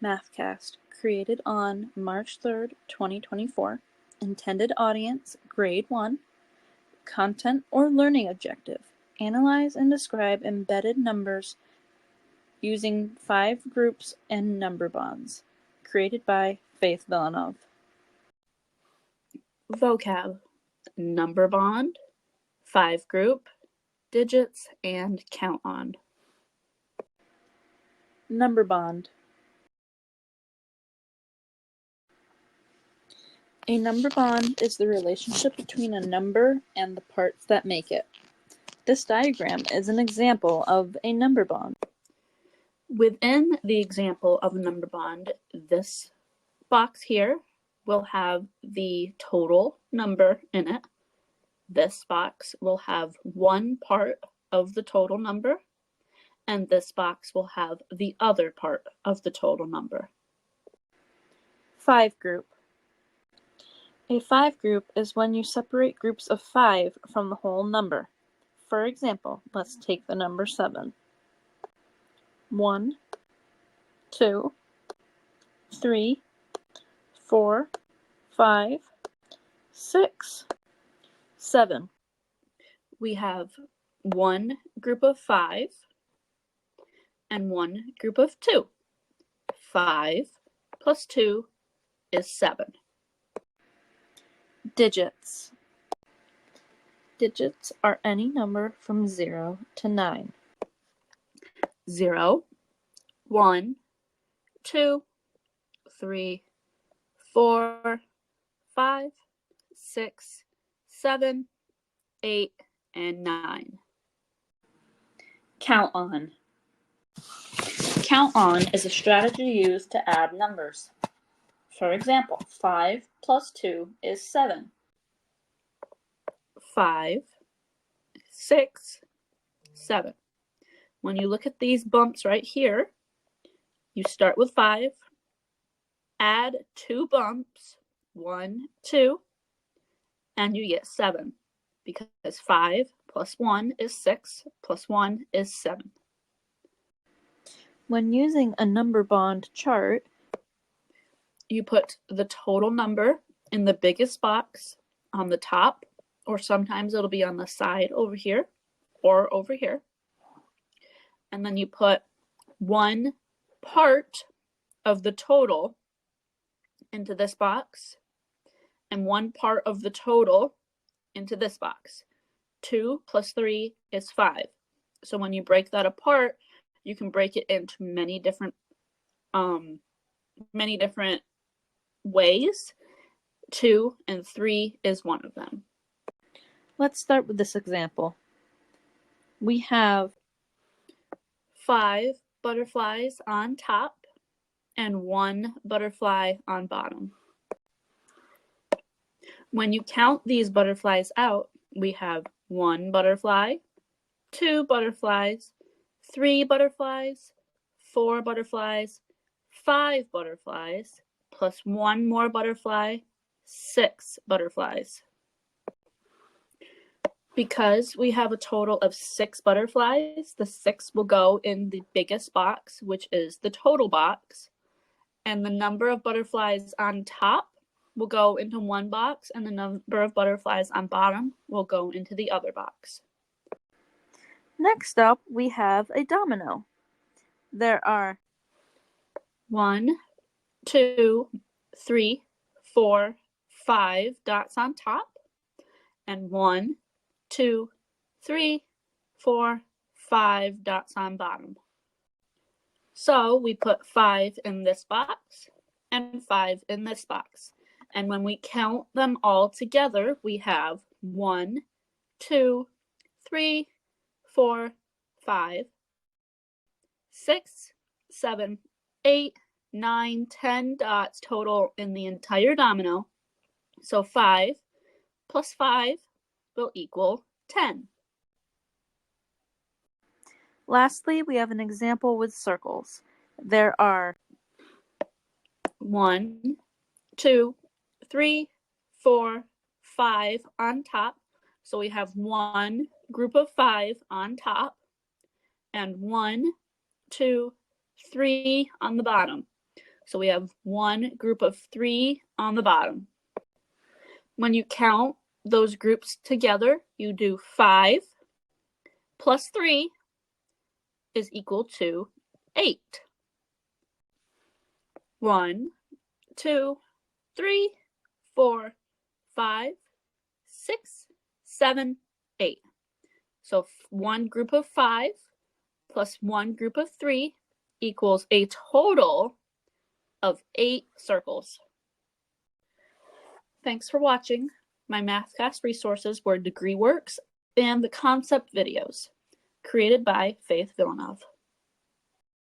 Mathcast, created on March 3rd, 2024. Intended audience, Grade 1. Content or learning objective. Analyze and describe embedded numbers using 5 groups and number bonds. Created by Faith Villanov. Vocab: number bond, 5 group, digits, and count on. Number bond. A number bond is the relationship between a number and the parts that make it. This diagram is an example of a number bond. Within the example of a number bond, this box here will have the total number in it. This box will have one part of the total number, and this box will have the other part of the total number. 5 group. A 5 group is when you separate groups of 5 from the whole number. For example, let's take the number 7. 1, 2, 3, 4, 5, 6, 7. We have one group of 5 and one group of 2. 5 plus 2 is 7. Digits. Digits are any number from 0 to 9. 0, 1, 2, 3, 4, 5, 6, 7, 8, and 9. Count on. Count on is a strategy used to add numbers. For example, 5 plus 2 is 7. 5, 6, 7. When you look at these bumps right here, you start with 5, add 2 bumps, 1, 2, and you get 7, because 5 plus 1 is 6, plus 1 is 7. When using a number bond chart, you put the total number in the biggest box on the top, or sometimes it'll be on the side over here or over here. And then you put one part of the total into this box and one part of the total into this box. 2 plus 3 is 5. So when you break that apart, you can break it into many different ways. 2 and 3 is one of them. let's start with this example. We have 5 butterflies on top and 1 butterfly on bottom. When you count these butterflies out, we have 1 butterfly, 2 butterflies, 3 butterflies, 4 butterflies, 5 butterflies, plus 1 more butterfly, 6 butterflies. Because we have a total of 6 butterflies, the 6 will go in the biggest box, which is the total box, and the number of butterflies on top will go into one box, and the number of butterflies on bottom will go into the other box. Next up, we have a domino. There are 1, 2, 3, 4, 5 dots on top, and 1, 2, 3, 4, 5 dots on bottom. So we put 5 in this box and 5 in this box. And when we count them all together, we have 1, 2, 3, 4, 5, 6, 7, 8, 9, 10 dots total in the entire domino. So 5 plus 5 will equal 10. Lastly, we have an example with circles. There are 1, 2, 3, 4, 5 on top. So we have 1 group of 5 on top and 1, 2, 3 on the bottom. So we have one group of 3 on the bottom. When you count those groups together, you do 5 plus 3 is equal to 8. 1, 2, 3, 4, 5, 6, 7, 8. So one group of 5 plus one group of 3 equals a total of 8 circles. Thanks for watching. My Mathcast resources were degree works and the concept videos created by Faith Villanov.